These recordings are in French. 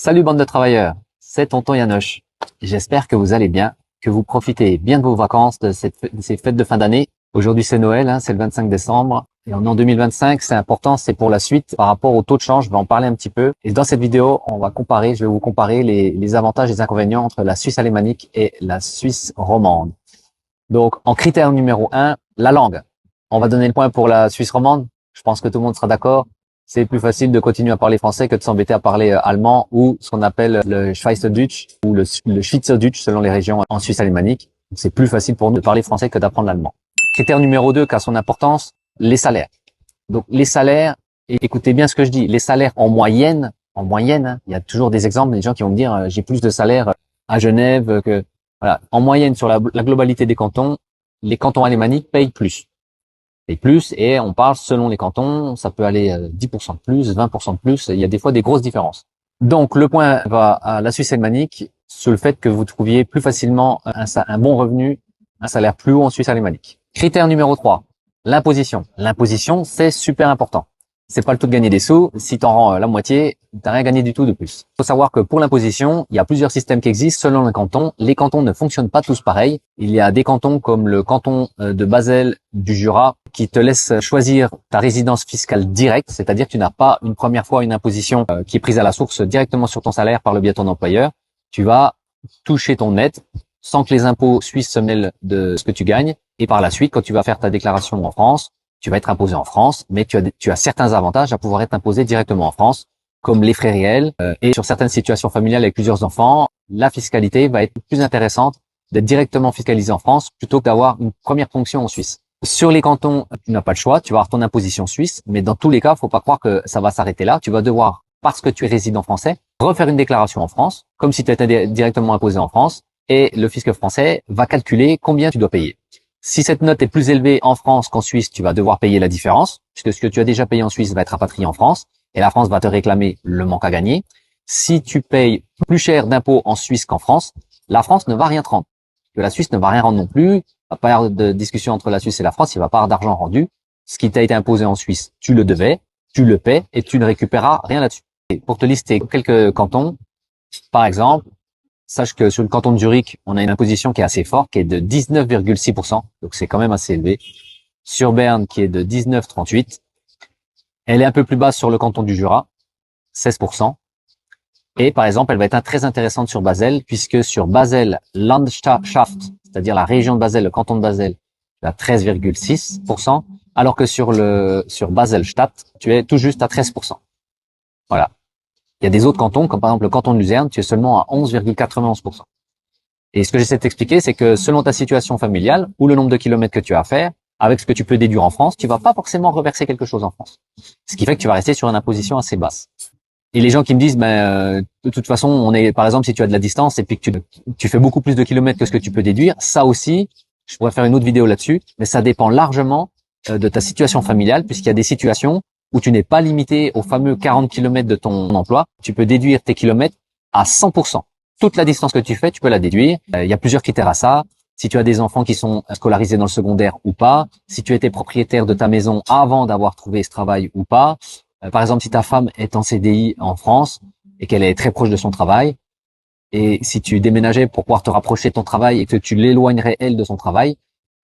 Salut bande de travailleurs, c'est tonton Yanoche. J'espère que vous allez bien, que vous profitez bien de vos vacances, de ces fêtes de fin d'année. Aujourd'hui c'est Noël, c'est le 25 décembre. Et en 2025, c'est important, c'est pour la suite par rapport au taux de change, je vais en parler un petit peu. Et dans cette vidéo, je vais vous comparer les avantages et les inconvénients entre la Suisse alémanique et la Suisse romande. Donc en critère numéro 1, la langue. On va donner le point pour la Suisse romande. Je pense que tout le monde sera d'accord. C'est plus facile de continuer à parler français que de s'embêter à parler allemand ou ce qu'on appelle le Schweizerdeutsch ou le Schweizerdeutsch selon les régions en Suisse alémanique. C'est plus facile pour nous de parler français que d'apprendre l'allemand. Critère numéro 2 qui a son importance, les salaires. Donc les salaires, et écoutez bien ce que je dis, les salaires en moyenne, il y a toujours des exemples, des gens qui vont me dire j'ai plus de salaire à Genève que voilà. En moyenne sur la globalité des cantons, les cantons alémaniques payent plus. Et on parle selon les cantons, ça peut aller 10% de plus, 20% de plus, il y a des fois des grosses différences. Donc le point va à la Suisse alémanique sur le fait que vous trouviez plus facilement un bon revenu, un salaire plus haut en Suisse alémanique. Critère numéro 3, l'imposition. L'imposition, c'est super important. C'est pas le tout de gagner des sous, si t'en rends la moitié, t'as rien gagné du tout de plus. Il faut savoir que pour l'imposition, il y a plusieurs systèmes qui existent selon les cantons. Les cantons ne fonctionnent pas tous pareil. Il y a des cantons comme le canton de Basel du Jura qui te laisse choisir ta résidence fiscale directe, c'est-à-dire que tu n'as pas une première fois une imposition qui est prise à la source directement sur ton salaire par le biais de ton employeur. Tu vas toucher ton net sans que les impôts suisses se mêlent de ce que tu gagnes. Et par la suite, quand tu vas faire ta déclaration en France, tu vas être imposé en France, mais tu as certains avantages à pouvoir être imposé directement en France, comme les frais réels. Et sur certaines situations familiales avec plusieurs enfants, la fiscalité va être plus intéressante d'être directement fiscalisé en France plutôt que d'avoir une première ponction en Suisse. Sur les cantons, tu n'as pas le choix, tu vas avoir ton imposition suisse, mais dans tous les cas, faut pas croire que ça va s'arrêter là. Tu vas devoir, parce que tu es résident français, refaire une déclaration en France, comme si tu étais directement imposé en France, et le fisc français va calculer combien tu dois payer. Si cette note est plus élevée en France qu'en Suisse, tu vas devoir payer la différence, puisque ce que tu as déjà payé en Suisse va être rapatrié en France, et la France va te réclamer le manque à gagner. Si tu payes plus cher d'impôts en Suisse qu'en France, la France ne va rien te rendre. Que la Suisse ne va rien rendre non plus. Il va pas y avoir de discussion entre la Suisse et la France, il va pas y avoir d'argent rendu. Ce qui t'a été imposé en Suisse, tu le devais, tu le paies, et tu ne récupéreras rien là-dessus. Et pour te lister quelques cantons, par exemple, sache que sur le canton de Zurich, on a une imposition qui est assez forte, qui est de 19,6%. Donc c'est quand même assez élevé. Sur Berne, qui est de 19,38%. Elle est un peu plus basse sur le canton du Jura, 16%. Et par exemple, elle va être très intéressante sur Basel, puisque sur Basel Landschaft, c'est-à-dire la région de Basel, le canton de Basel, tu as 13,6%, alors que sur Basel-Stadt, tu es tout juste à 13%. Voilà. Il y a des autres cantons, comme par exemple le canton de Luzerne, tu es seulement à 11,91%. Et ce que j'essaie de t'expliquer, c'est que selon ta situation familiale ou le nombre de kilomètres que tu as à faire, avec ce que tu peux déduire en France, tu vas pas forcément reverser quelque chose en France. Ce qui fait que tu vas rester sur une imposition assez basse. Et les gens qui me disent, de toute façon, par exemple, si tu as de la distance et puis que tu fais beaucoup plus de kilomètres que ce que tu peux déduire, ça aussi, je pourrais faire une autre vidéo là-dessus, mais ça dépend largement de ta situation familiale, puisqu'il y a des situations où tu n'es pas limité aux fameux 40 km de ton emploi. Tu peux déduire tes kilomètres à 100%. Toute la distance que tu fais, tu peux la déduire. Il y a plusieurs critères à ça. Si tu as des enfants qui sont scolarisés dans le secondaire ou pas, si tu étais propriétaire de ta maison avant d'avoir trouvé ce travail ou pas. Par exemple, si ta femme est en CDI en France et qu'elle est très proche de son travail, et si tu déménageais pour pouvoir te rapprocher de ton travail et que tu l'éloignerais elle de son travail,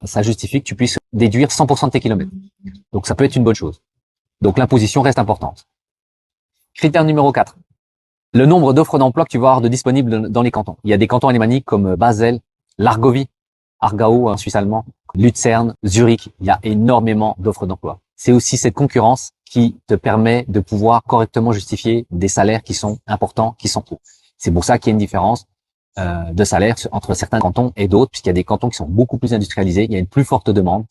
ça justifie que tu puisses déduire 100% de tes kilomètres. Donc ça peut être une bonne chose. Donc l'imposition reste importante. Critère numéro 4. Le nombre d'offres d'emploi que tu vas avoir de disponibles dans les cantons. Il y a des cantons alémaniques comme Basel, l'Argovie, Aargau en suisse allemand, Lucerne, Zurich. Il y a énormément d'offres d'emploi. C'est aussi cette concurrence qui te permet de pouvoir correctement justifier des salaires qui sont importants, qui sont hauts. C'est pour ça qu'il y a une différence de salaire entre certains cantons et d'autres, puisqu'il y a des cantons qui sont beaucoup plus industrialisés, il y a une plus forte demande.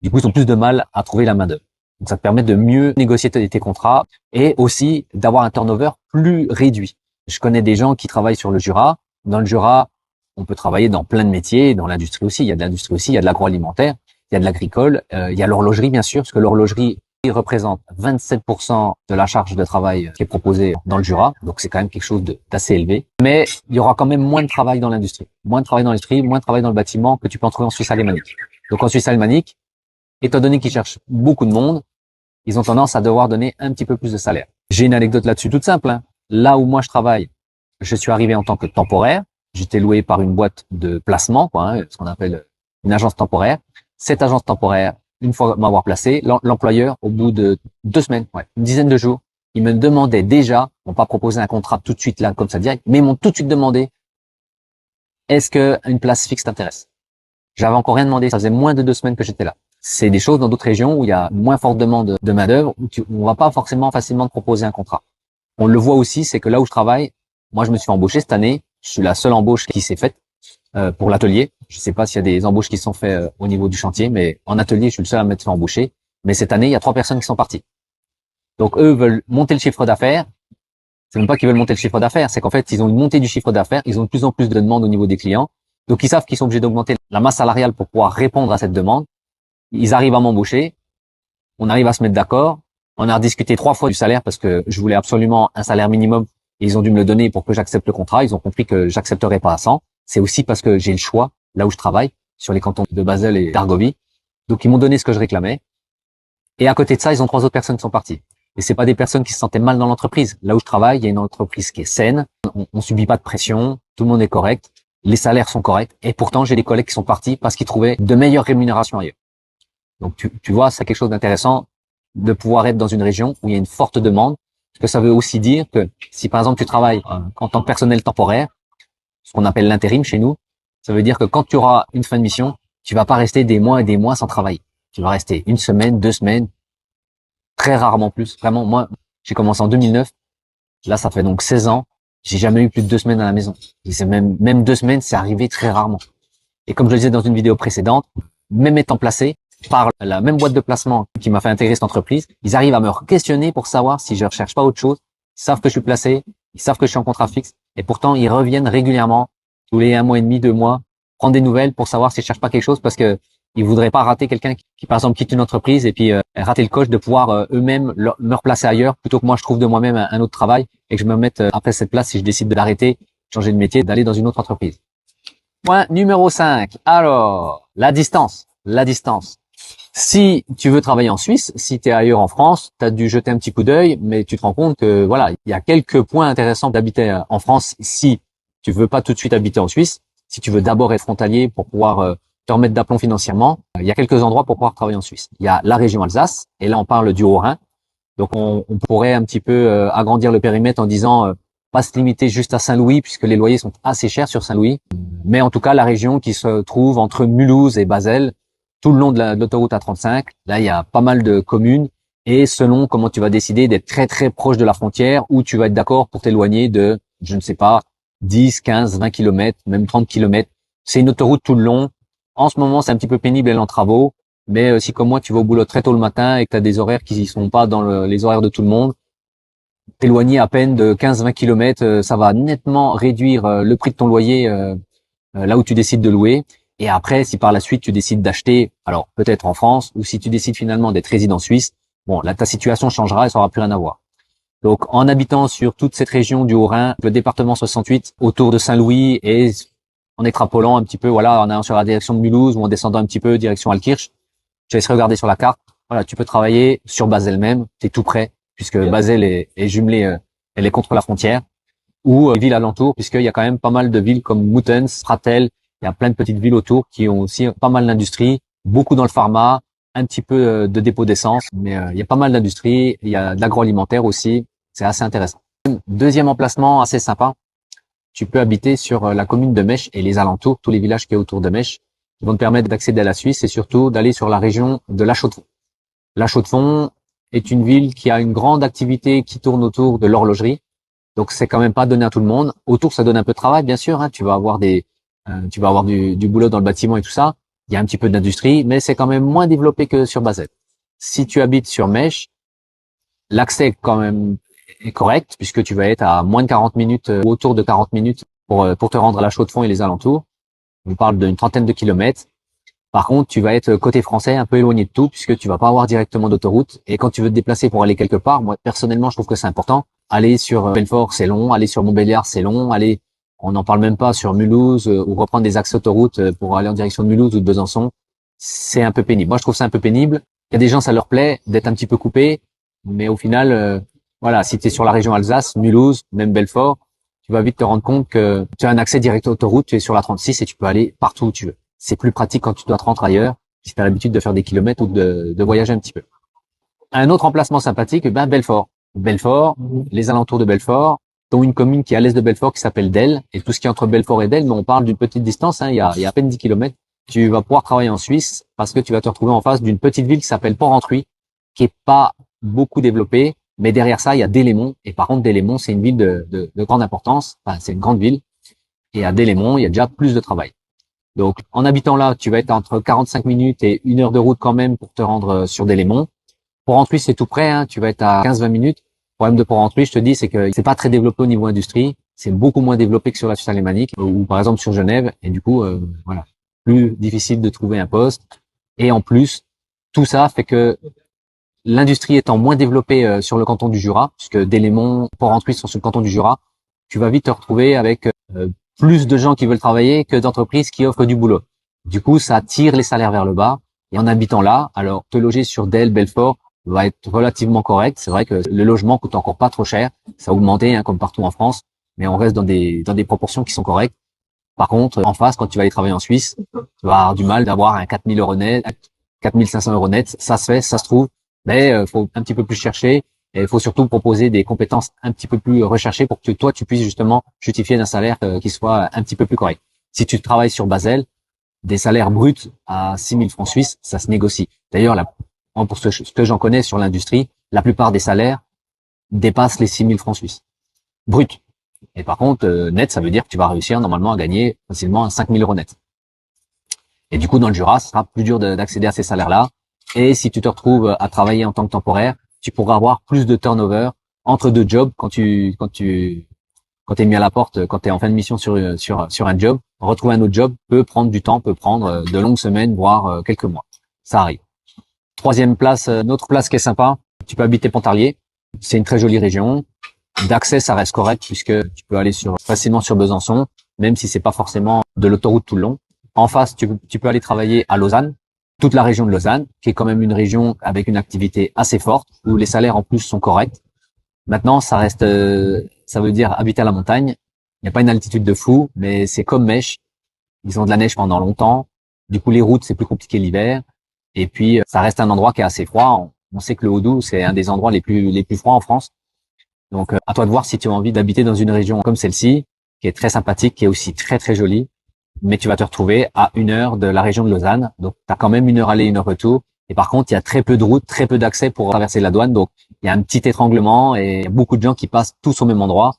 Du coup, ils ont plus de mal à trouver la main-d'œuvre. Donc, ça te permet de mieux négocier tes contrats et aussi d'avoir un turnover plus réduit. Je connais des gens qui travaillent sur le Jura. Dans le Jura, on peut travailler dans plein de métiers, dans l'industrie aussi. Il y a de l'industrie aussi, il y a de l'agroalimentaire, il y a de l'agricole, il y a l'horlogerie, bien sûr, parce que l'horlogerie représente 27% de la charge de travail qui est proposée dans le Jura. Donc, c'est quand même quelque chose d'assez élevé. Mais il y aura quand même moins de travail dans l'industrie. Moins de travail dans l'industrie, moins de travail dans le bâtiment que tu peux en trouver en Suisse alémanique. Donc, en Suisse alémanique, étant donné qu'ils cherchent beaucoup de monde, ils ont tendance à devoir donner un petit peu plus de salaire. J'ai une anecdote là-dessus toute simple. Là où moi je travaille, Je suis arrivé en tant que temporaire. J'étais loué par une boîte de placement, quoi, hein, ce qu'on appelle une agence temporaire. Cette agence temporaire, une fois m'avoir placé, l'employeur, au bout de 2 semaines, ouais, une dizaine de jours, ils me demandaient déjà, ils m'ont pas proposé un contrat tout de suite là, comme ça direct, mais ils m'ont tout de suite demandé, est-ce que une place fixe t'intéresse? J'avais encore rien demandé, ça faisait moins de 2 semaines que j'étais là. C'est des choses dans d'autres régions où il y a moins forte demande de main d'œuvre, où on va pas forcément facilement te proposer un contrat. On le voit aussi, c'est que là où je travaille, moi je me suis fait embaucher cette année, je suis la seule embauche qui s'est faite pour l'atelier. Je sais pas s'il y a des embauches qui sont faites au niveau du chantier, mais en atelier, je suis le seul à m'être fait embaucher. Mais cette année, il y a 3 personnes qui sont parties. Donc eux veulent monter le chiffre d'affaires. C'est même pas qu'ils veulent monter le chiffre d'affaires, c'est qu'en fait, ils ont une montée du chiffre d'affaires, ils ont de plus en plus de demandes au niveau des clients. Donc ils savent qu'ils sont obligés d'augmenter la masse salariale pour pouvoir répondre à cette demande. Ils arrivent à m'embaucher, on arrive à se mettre d'accord. On a rediscuté 3 fois du salaire parce que je voulais absolument un salaire minimum et ils ont dû me le donner pour que j'accepte le contrat. Ils ont compris que j'accepterais pas à 100. C'est aussi parce que j'ai le choix là où je travaille, sur les cantons de Basel et d'Argovie. Donc ils m'ont donné ce que je réclamais. Et à côté de ça, ils ont 3 autres personnes qui sont parties. Et c'est pas des personnes qui se sentaient mal dans l'entreprise. Là où je travaille, il y a une entreprise qui est saine. On subit pas de pression. Tout le monde est correct. Les salaires sont corrects. Et pourtant, j'ai des collègues qui sont partis parce qu'ils trouvaient de meilleures rémunérations ailleurs. Donc tu vois, c'est quelque chose d'intéressant de pouvoir être dans une région où il y a une forte demande. Parce que ça veut aussi dire que si par exemple tu travailles en tant que personnel temporaire, ce qu'on appelle l'intérim chez nous, ça veut dire que quand tu auras une fin de mission, tu vas pas rester des mois et des mois sans travailler. Tu vas rester 1 semaine, 2 semaines, très rarement plus. Vraiment, moi, j'ai commencé en 2009. Là, ça fait donc 16 ans. J'ai jamais eu plus de 2 semaines à la maison. Et c'est même 2 semaines, c'est arrivé très rarement. Et comme je le disais dans une vidéo précédente, même étant placé par la même boîte de placement qui m'a fait intégrer cette entreprise, ils arrivent à me questionner pour savoir si je recherche pas autre chose. Ils savent que je suis placé, ils savent que je suis en contrat fixe, et pourtant ils reviennent régulièrement, tous les 1 mois et demi, 2 mois, prendre des nouvelles pour savoir si je cherche pas quelque chose parce que ils voudraient pas rater quelqu'un qui par exemple quitte une entreprise et puis rater le coche de pouvoir eux-mêmes me replacer ailleurs plutôt que moi je trouve de moi-même un autre travail et que je me mette après cette place si je décide de l'arrêter, changer de métier, d'aller dans une autre entreprise. Point numéro 5. Alors, la distance. La distance. Si tu veux travailler en Suisse, si tu es ailleurs en France, tu as dû jeter un petit coup d'œil, mais tu te rends compte que voilà, il y a quelques points intéressants d'habiter en France si tu veux pas tout de suite habiter en Suisse, si tu veux d'abord être frontalier pour pouvoir te remettre d'aplomb financièrement, il y a quelques endroits pour pouvoir travailler en Suisse. Il y a la région Alsace, et là on parle du Haut-Rhin. Donc on pourrait un petit peu agrandir le périmètre en disant pas se limiter juste à Saint-Louis puisque les loyers sont assez chers sur Saint-Louis, mais en tout cas la région qui se trouve entre Mulhouse et Basel, tout le long de l'autoroute A35. Là, il y a pas mal de communes et selon comment tu vas décider d'être très très proche de la frontière ou tu vas être d'accord pour t'éloigner de, je ne sais pas, 10, 15, 20 kilomètres, même 30 kilomètres. C'est une autoroute tout le long. En ce moment, c'est un petit peu pénible, elle est en travaux, mais si comme moi, tu vas au boulot très tôt le matin et que tu as des horaires qui ne sont pas dans les horaires de tout le monde, t'éloigner à peine de 15-20 kilomètres, ça va nettement réduire le prix de ton loyer là où tu décides de louer. Et après, si par la suite tu décides d'acheter, alors peut-être en France, ou si tu décides finalement d'être résident suisse, bon, là ta situation changera et ça aura plus rien à voir. Donc en habitant sur toute cette région du Haut-Rhin, le département 68, autour de Saint-Louis et en extrapolant un petit peu, voilà, en allant sur la direction de Mulhouse ou en descendant un petit peu direction Altkirch, je laisse regarder sur la carte. Voilà, tu peux travailler sur Basel même, t'es tout près, puisque Basel est jumelée, elle est contre la frontière, ou les villes alentours, puisqu'il y a quand même pas mal de villes comme Muttenz, Pratel, il y a plein de petites villes autour qui ont aussi pas mal d'industrie, beaucoup dans le pharma, un petit peu de dépôt d'essence, mais il y a pas mal d'industrie, il y a de l'agroalimentaire aussi, c'est assez intéressant. Deuxième emplacement assez sympa, tu peux habiter sur la commune de Mèche et les alentours, tous les villages qui est autour de Mèche, qui vont te permettre d'accéder à la Suisse et surtout d'aller sur la région de La Chaux-de-Fonds. La Chaux-de-Fonds est une ville qui a une grande activité qui tourne autour de l'horlogerie, donc c'est quand même pas donné à tout le monde. Autour, ça donne un peu de travail, bien sûr, hein, tu vas avoir du boulot dans le bâtiment et tout ça. Il y a un petit peu d'industrie, mais c'est quand même moins développé que sur Basel. Si tu habites sur Mèche, l'accès quand même est correct puisque tu vas être à moins de 40 minutes, ou autour de 40 minutes pour te rendre à La Chaux-de-Fonds et les alentours. On parle d'une trentaine de kilomètres. Par contre, tu vas être côté français, un peu éloigné de tout puisque tu vas pas avoir directement d'autoroute. Et quand tu veux te déplacer pour aller quelque part, moi personnellement, je trouve que c'est important. Aller sur Belfort, c'est long. Aller sur Montbéliard, c'est long. On n'en parle même pas sur Mulhouse ou reprendre des axes autoroutes pour aller en direction de Mulhouse ou de Besançon. C'est un peu pénible. Moi, je trouve ça un peu pénible. Il y a des gens, ça leur plaît d'être un petit peu coupé, mais au final, voilà, si tu es sur la région Alsace, Mulhouse, même Belfort, tu vas vite te rendre compte que tu as un accès direct à l'autoroute, tu es sur la 36 et tu peux aller partout où tu veux. C'est plus pratique quand tu dois te rendre ailleurs, si tu as l'habitude de faire des kilomètres ou de voyager un petit peu. Un autre emplacement sympathique, Belfort. Belfort, les alentours de Belfort, dont une commune qui est à l'est de Belfort qui s'appelle Delle, et tout ce qui est entre Belfort et Delle, mais on parle d'une petite distance, il y a à peine 10 kilomètres. Tu vas pouvoir travailler en Suisse parce que tu vas te retrouver en face d'une petite ville qui s'appelle Port-Rentruy, qui est pas beaucoup développée, mais derrière ça, il y a Delémont, et par contre, Delémont, c'est une ville de grande importance, enfin, c'est une grande ville, et à Delémont, il y a déjà plus de travail. Donc, en habitant là, tu vas être entre 45 minutes et 1 heure de route quand même pour te rendre sur Delémont. Port-Rentruy, c'est tout près, tu vas être à 15-20 minutes. Le problème de Port-Rentruy, je te dis, c'est que c'est pas très développé au niveau industrie. C'est beaucoup moins développé que sur la Suisse alémanique ou par exemple sur Genève. Et du coup, voilà, plus difficile de trouver un poste. Et en plus, tout ça fait que l'industrie étant moins développée sur le canton du Jura, puisque Delémont, Port-Rentruy sont sur le canton du Jura, tu vas vite te retrouver avec plus de gens qui veulent travailler que d'entreprises qui offrent du boulot. Du coup, ça tire les salaires vers le bas. Et en habitant là, alors te loger sur Delle, Belfort va être relativement correct. C'est vrai que le logement coûte encore pas trop cher. Ça a augmenté comme partout en France, mais on reste dans des proportions qui sont correctes. Par contre, en face, quand tu vas aller travailler en Suisse, tu vas avoir du mal d'avoir un 4 000 € net, 4 500 € net. Ça se fait, ça se trouve, mais faut un petit peu plus chercher. Et il faut surtout proposer des compétences un petit peu plus recherchées pour que toi, tu puisses justement justifier d'un salaire qui soit un petit peu plus correct. Si tu travailles sur Basel, des salaires bruts à 6 000 francs suisses, ça se négocie. D'ailleurs, pour ce que j'en connais sur l'industrie, la plupart des salaires dépassent les 6 000 francs suisses. Bruts. Et par contre, net, ça veut dire que tu vas réussir normalement à gagner facilement 5 000 € net. Et du coup, dans le Jura, ce sera plus dur d'accéder à ces salaires-là. Et si tu te retrouves à travailler en tant que temporaire, tu pourras avoir plus de turnover entre deux jobs quand t'es mis à la porte, quand t'es en fin de mission sur un job. Retrouver un autre job peut prendre du temps, peut prendre de longues semaines, voire quelques mois. Ça arrive. Troisième place, une autre place qui est sympa. Tu peux habiter Pontarlier. C'est une très jolie région. D'accès, ça reste correct puisque tu peux aller facilement sur Besançon, même si c'est pas forcément de l'autoroute tout le long. En face, tu peux aller travailler à Lausanne. Toute la région de Lausanne, qui est quand même une région avec une activité assez forte, où les salaires en plus sont corrects. Maintenant, ça reste, ça veut dire habiter à la montagne. Il n'y a pas une altitude de fou, mais c'est comme Mèche. Ils ont de la neige pendant longtemps. Du coup, les routes, c'est plus compliqué l'hiver. Et puis, ça reste un endroit qui est assez froid. On sait que le Haut-Doubs, c'est un des endroits les plus froids en France. Donc, à toi de voir si tu as envie d'habiter dans une région comme celle-ci, qui est très sympathique, qui est aussi très, très jolie. Mais tu vas te retrouver à 1 heure de la région de Lausanne. Donc, tu as quand même 1 heure aller, 1 heure retour. Et par contre, il y a très peu de routes, très peu d'accès pour traverser la douane. Donc, il y a un petit étranglement et il y a beaucoup de gens qui passent tous au même endroit.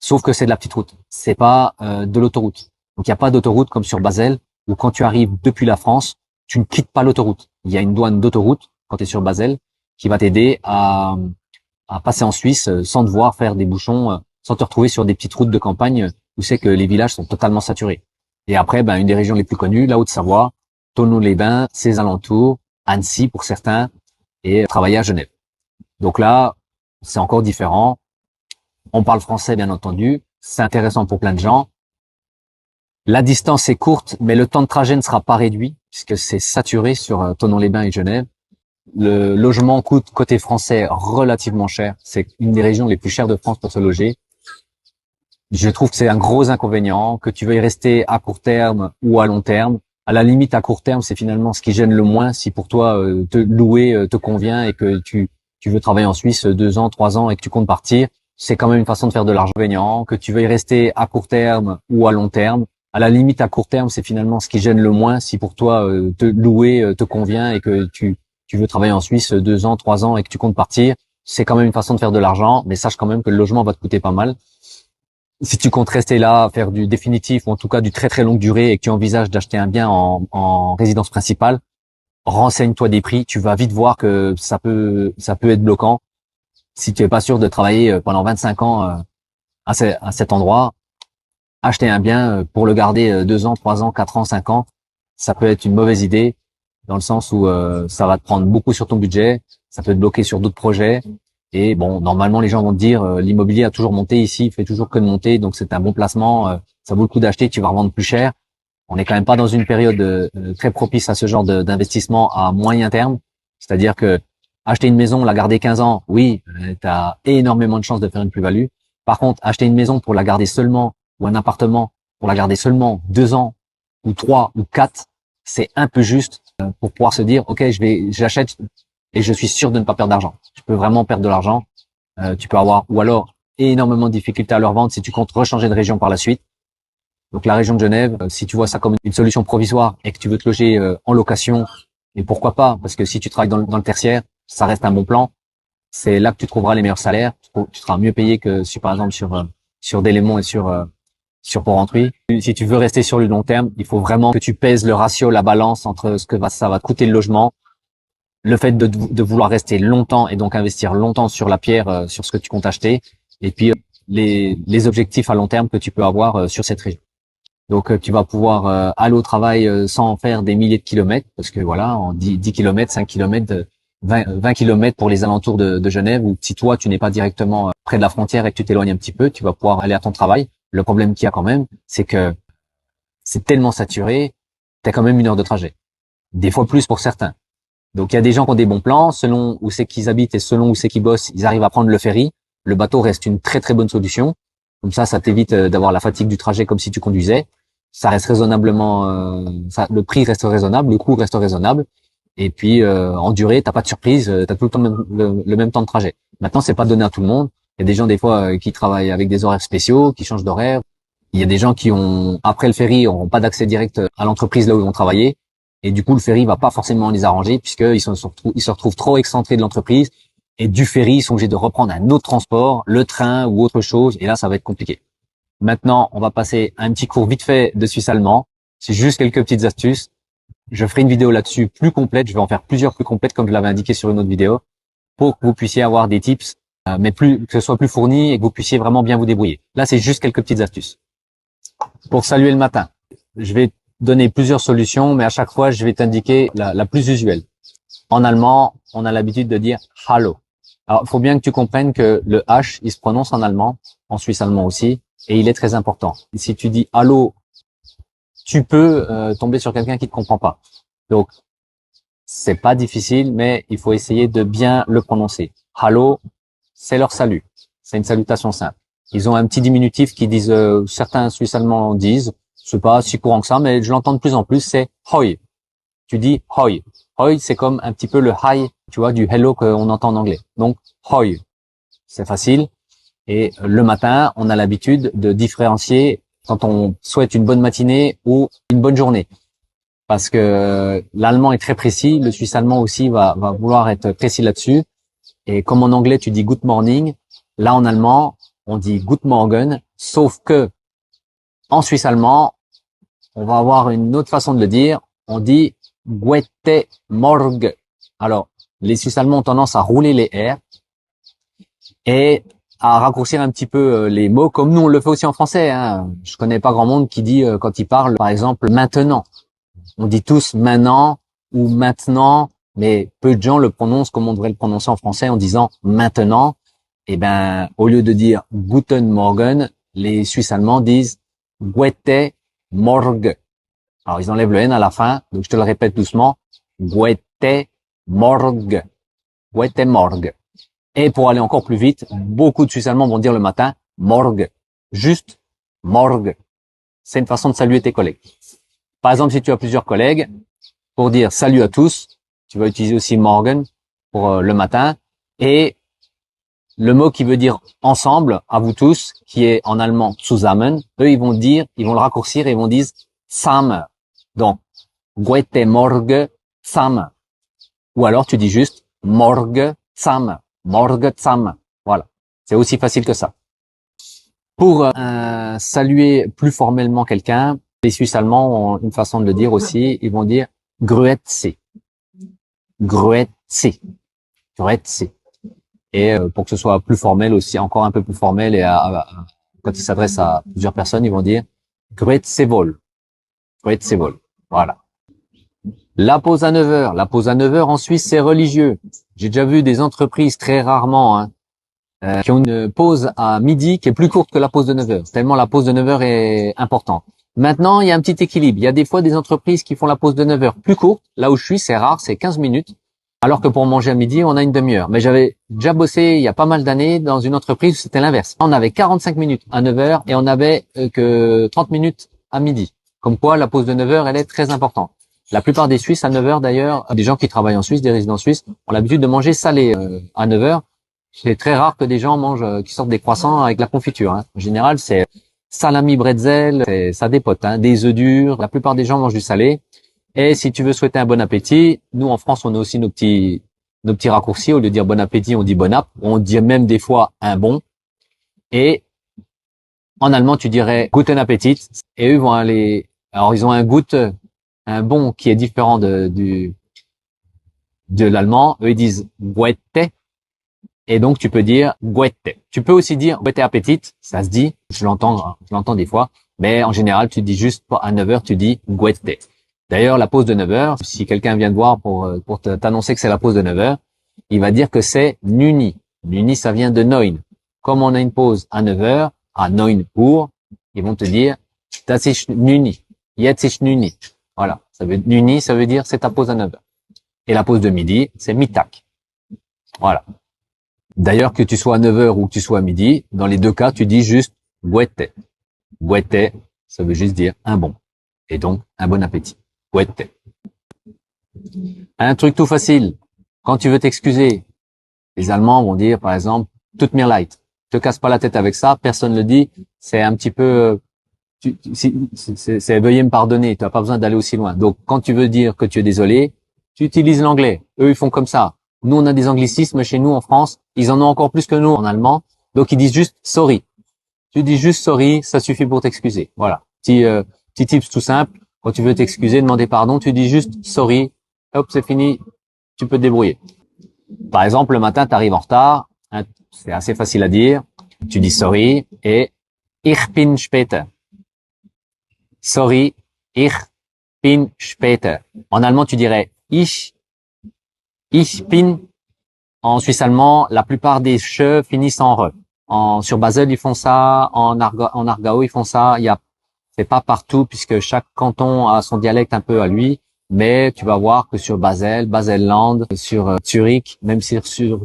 Sauf que c'est de la petite route. C'est pas de l'autoroute. Donc, il n'y a pas d'autoroute comme sur Basel, où quand tu arrives depuis la France, tu ne quittes pas l'autoroute. Il y a une douane d'autoroute, quand tu es sur Basel, qui va t'aider à passer en Suisse sans devoir faire des bouchons, sans te retrouver sur des petites routes de campagne où c'est que les villages sont totalement saturés. Et après, une des régions les plus connues, la Haute-Savoie, Thonon-les-Bains, ses alentours, Annecy pour certains, et travailler à Genève. Donc là, c'est encore différent. On parle français, bien entendu. C'est intéressant pour plein de gens. La distance est courte, mais le temps de trajet ne sera pas réduit, puisque c'est saturé sur Thonon-les-Bains et Genève. Le logement coûte, côté français, relativement cher. C'est une des régions les plus chères de France pour se loger. Je trouve que c'est un gros inconvénient, que tu veuilles rester à court terme ou à long terme. À la limite, à court terme, c'est finalement ce qui gêne le moins. Si pour toi, te louer te convient et que tu veux travailler en Suisse 2 ans, 3 ans et que tu comptes partir, c'est quand même une façon de faire de l'argent. Que tu veuilles rester à court terme ou à long terme. À la limite, à court terme, c'est finalement ce qui gêne le moins. Si pour toi, te louer te convient et que tu veux travailler en Suisse 2 ans, 3 ans et que tu comptes partir, c'est quand même une façon de faire de l'argent. Mais sache quand même que le logement va te coûter pas mal. Si tu comptes rester là, faire du définitif ou en tout cas du très très longue durée et que tu envisages d'acheter un bien en résidence principale, renseigne-toi des prix. Tu vas vite voir que ça peut être bloquant. Si tu es pas sûr de travailler pendant 25 ans à cet endroit, acheter un bien pour le garder 2 ans, 3 ans, 4 ans, 5 ans, ça peut être une mauvaise idée dans le sens où ça va te prendre beaucoup sur ton budget, ça peut te bloquer sur d'autres projets. Et bon, normalement, les gens vont te dire l'immobilier a toujours monté ici, il fait toujours que de monter, donc c'est un bon placement, ça vaut le coup d'acheter, tu vas revendre plus cher. On n'est quand même pas dans une période très propice à ce genre d'investissement à moyen terme. C'est-à-dire que acheter une maison, la garder 15 ans, oui, tu as énormément de chances de faire une plus-value. Par contre, acheter une maison pour la garder seulement, ou un appartement pour la garder seulement 2 ans, ou 3, ou 4, c'est un peu juste pour pouvoir se dire, ok, j'achète et je suis sûr de ne pas perdre d'argent. Tu peux vraiment perdre de l'argent. Tu peux avoir, ou alors énormément de difficultés à leur vendre si tu comptes rechanger de région par la suite. Donc la région de Genève, si tu vois ça comme une solution provisoire et que tu veux te loger en location, et pourquoi pas, parce que si tu travailles dans le tertiaire, ça reste un bon plan. C'est là que tu trouveras les meilleurs salaires. Tu seras mieux payé que par exemple sur Delémont et sur Port-Rentruy. Si tu veux rester sur le long terme, il faut vraiment que tu pèses le ratio, la balance entre ça va te coûter le logement, le fait de vouloir rester longtemps et donc investir longtemps sur la pierre, sur ce que tu comptes acheter, et puis les objectifs à long terme que tu peux avoir sur cette région. Donc tu vas pouvoir aller au travail sans faire des milliers de kilomètres, parce que voilà, en 10 kilomètres, 5 kilomètres, 20 kilomètres pour les alentours de Genève, ou si toi tu n'es pas directement près de la frontière et que tu t'éloignes un petit peu, tu vas pouvoir aller à ton travail. Le problème qu'il y a quand même, c'est que c'est tellement saturé, tu as quand même 1 heure de trajet. Des fois plus pour certains. Donc il y a des gens qui ont des bons plans, selon où c'est qu'ils habitent et selon où c'est qu'ils bossent, ils arrivent à prendre le ferry. Le bateau reste une très très bonne solution. Comme ça t'évite d'avoir la fatigue du trajet comme si tu conduisais. Ça reste raisonnablement, le prix reste raisonnable, le coût reste raisonnable. Et puis en durée, t'as pas de surprise, t'as tout le temps le même temps de trajet. Maintenant, c'est pas donné à tout le monde. Il y a des gens des fois qui travaillent avec des horaires spéciaux, qui changent d'horaire. Il y a des gens qui ont, après le ferry, n'auront pas d'accès direct à l'entreprise là où ils vont travailler. Et du coup, le ferry va pas forcément les arranger puisqu'ils se retrouvent trop excentrés de l'entreprise. Et du ferry, ils sont obligés de reprendre un autre transport, le train ou autre chose. Et là, ça va être compliqué. Maintenant, on va passer à un petit cours vite fait de suisse allemand. C'est juste quelques petites astuces. Je ferai une vidéo là-dessus plus complète. Je vais en faire plusieurs plus complètes comme je l'avais indiqué sur une autre vidéo pour que vous puissiez avoir des tips, mais que ce soit plus fourni et que vous puissiez vraiment bien vous débrouiller. Là, c'est juste quelques petites astuces. Pour saluer le matin, je vais donner plusieurs solutions, mais à chaque fois, je vais t'indiquer la plus usuelle. En allemand, on a l'habitude de dire « Hallo ». Alors, il faut bien que tu comprennes que le H, il se prononce en allemand, en suisse allemand aussi, et il est très important. Et si tu dis « Hallo », tu peux tomber sur quelqu'un qui te comprend pas. Donc, c'est pas difficile, mais il faut essayer de bien le prononcer. Hallo, c'est leur salut. C'est une salutation simple. Ils ont un petit diminutif qui disent, certains Suisses allemands disent, c'est pas si courant que ça, mais je l'entends de plus en plus, c'est hoi. Tu dis hoi. Hoi, c'est comme un petit peu le hi, tu vois, du hello qu'on entend en anglais. Donc, hoi. C'est facile. Et le matin, on a l'habitude de différencier quand on souhaite une bonne matinée ou une bonne journée. Parce que l'allemand est très précis, le suisse allemand aussi va vouloir être précis là-dessus. Et comme en anglais, tu dis good morning, là en allemand, on dit good morgen, sauf que en suisse allemand, on va avoir une autre façon de le dire, on dit gute Morgen. Alors, les Suisses allemands ont tendance à rouler les R et à raccourcir un petit peu les mots, comme nous on le fait aussi en français. Hein. Je connais pas grand monde qui dit, quand il parle, par exemple, maintenant. On dit tous maintenant ou maintenant, mais peu de gens le prononcent comme on devrait le prononcer en français en disant maintenant. Et ben, au lieu de dire Guten Morgen, les Suisses allemands disent Gute Morgen. Alors, ils enlèvent le N à la fin, donc je te le répète doucement. Gute Morgen. Gute Morgen. Et pour aller encore plus vite, beaucoup de Suisses allemands vont dire le matin Morgen. Juste Morgen. C'est une façon de saluer tes collègues. Par exemple, si tu as plusieurs collègues, pour dire salut à tous, tu vas utiliser aussi Morgen pour le matin. Et le mot qui veut dire ensemble, à vous tous, qui est en allemand zusammen, eux, ils vont le raccourcir et ils vont dire zusammen. Donc, Gute Morgen zusammen. Ou alors, tu dis juste Morgen zusammen. Morgen zusammen. Voilà. C'est aussi facile que ça. Pour saluer plus formellement quelqu'un, les Suisses allemands ont une façon de le dire aussi. Ils vont dire Grüezi. Grüezi. Grüezi. Et pour que ce soit plus formel aussi, encore un peu plus formel, et quand ils s'adressent à plusieurs personnes, ils vont dire Grüezi wohl. Grüezi wohl. Voilà. La pause à 9 heures. La pause à 9 heures en Suisse, c'est religieux. J'ai déjà vu des entreprises très rarement qui ont une pause à midi qui est plus courte que la pause de 9 heures. Tellement la pause de 9 heures est importante. Maintenant, il y a un petit équilibre. Il y a des fois des entreprises qui font la pause de 9 heures plus courte. Là où je suis, c'est rare, c'est 15 minutes. Alors que pour manger à midi, on a une demi-heure. Mais j'avais déjà bossé il y a pas mal d'années dans une entreprise où c'était l'inverse. On avait 45 minutes à 9 heures et on avait que 30 minutes à midi. Comme quoi, la pause de 9 heures, elle est très importante. La plupart des Suisses, à 9 heures d'ailleurs, des gens qui travaillent en Suisse, des résidents suisses, ont l'habitude de manger salé à 9 heures. C'est très rare que des gens mangent, qui sortent des croissants avec la confiture. Hein. En général, c'est salami, bretzel, ça dépote, hein, des œufs durs. La plupart des gens mangent du salé. Et si tu veux souhaiter un bon appétit, nous en France, on a aussi nos petits raccourcis. Au lieu de dire bon appétit, on dit bon app. On dit même des fois un bon. Et en allemand, tu dirais guten Appetit. Et eux vont aller. Alors ils ont un bon qui est différent de l'allemand. Eux ils disent Guette. Et donc tu peux dire Guette. Tu peux aussi dire Guette Appetit. Ça se dit. Je l'entends des fois. Mais en général, tu dis juste à 9 heures, tu dis Guette. D'ailleurs, la pause de 9 heures, si quelqu'un vient te voir pour t'annoncer que c'est la pause de 9 heures, il va dire que c'est Nuni. Nuni, ça vient de Neun. Comme on a une pause à 9 heures, à Neun Uhr, ils vont te dire Das ist Nuni. Jetzt ist Nuni. Voilà. Nuni, ça veut dire c'est ta pause à 9 heures. Et la pause de midi, c'est Mittag. Voilà. D'ailleurs, que tu sois à 9 heures ou que tu sois à midi, dans les deux cas, tu dis juste Guette. Guette, ça veut juste dire un bon. Et donc, un bon appétit. Guette. Un truc tout facile. Quand tu veux t'excuser, les Allemands vont dire, par exemple, tut mir leid. Te casse pas la tête avec ça, personne le dit. C'est un petit peu, c'est veuillez me pardonner. Tu n'as pas besoin d'aller aussi loin. Donc, quand tu veux dire que tu es désolé, tu utilises l'anglais. Eux, ils font comme ça. Nous, on a des anglicismes chez nous en France. Ils en ont encore plus que nous en allemand. Donc, ils disent juste sorry. Tu dis juste sorry, ça suffit pour t'excuser. Voilà. Petit tips tout simple. Quand tu veux t'excuser, demander pardon, tu dis juste sorry. Hop, c'est fini. Tu peux te débrouiller. Par exemple, le matin, tu arrives en retard. Hein, c'est assez facile à dire. Tu dis sorry et ich bin später. Sorry, ich bin später. En allemand, tu dirais ich bin. En suisse allemand, la plupart des che finissent en re. Sur Basel, ils font ça. En Aargau, ils font ça. C'est pas partout puisque chaque canton a son dialecte un peu à lui. Mais tu vas voir que sur Basel, Baselland, sur Zurich, même sur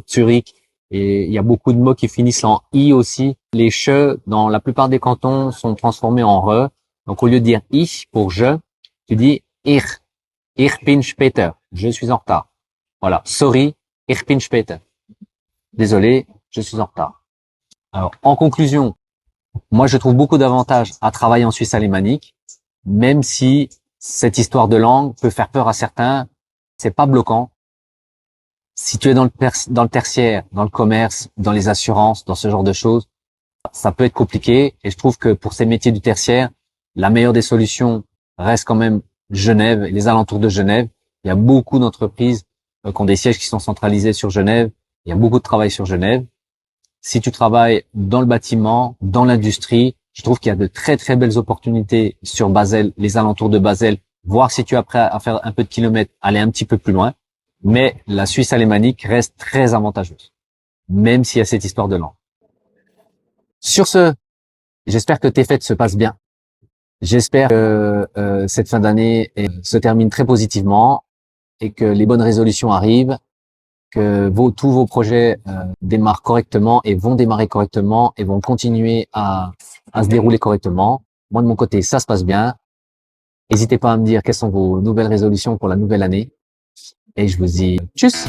Zurich, et il y a beaucoup de mots qui finissent en i aussi. Les che dans la plupart des cantons sont transformés en re. Donc au lieu de dire ich pour je, tu dis ich. Ich bin später. Je suis en retard. Voilà. Sorry, ich bin später. Désolé, je suis en retard. Alors en conclusion, moi je trouve beaucoup d'avantages à travailler en Suisse alémanique, même si cette histoire de langue peut faire peur à certains, c'est pas bloquant. Si tu es dans le tertiaire, dans le commerce, dans les assurances, dans ce genre de choses, ça peut être compliqué. Et je trouve que pour ces métiers du tertiaire, la meilleure des solutions reste quand même Genève et les alentours de Genève. Il y a beaucoup d'entreprises qui ont des sièges qui sont centralisés sur Genève. Il y a beaucoup de travail sur Genève. Si tu travailles dans le bâtiment, dans l'industrie, je trouve qu'il y a de très très belles opportunités sur Basel, les alentours de Basel, voir si tu es prêt à faire un peu de kilomètres, aller un petit peu plus loin. Mais la Suisse alémanique reste très avantageuse, même s'il y a cette histoire de langue. Sur ce, j'espère que tes fêtes se passent bien. J'espère que cette fin d'année se termine très positivement et que les bonnes résolutions arrivent, que tous vos projets démarrent correctement et vont démarrer correctement et vont continuer à se dérouler correctement. Moi, de mon côté, ça se passe bien. N'hésitez pas à me dire quelles sont vos nouvelles résolutions pour la nouvelle année. Et je vous dis tchuss!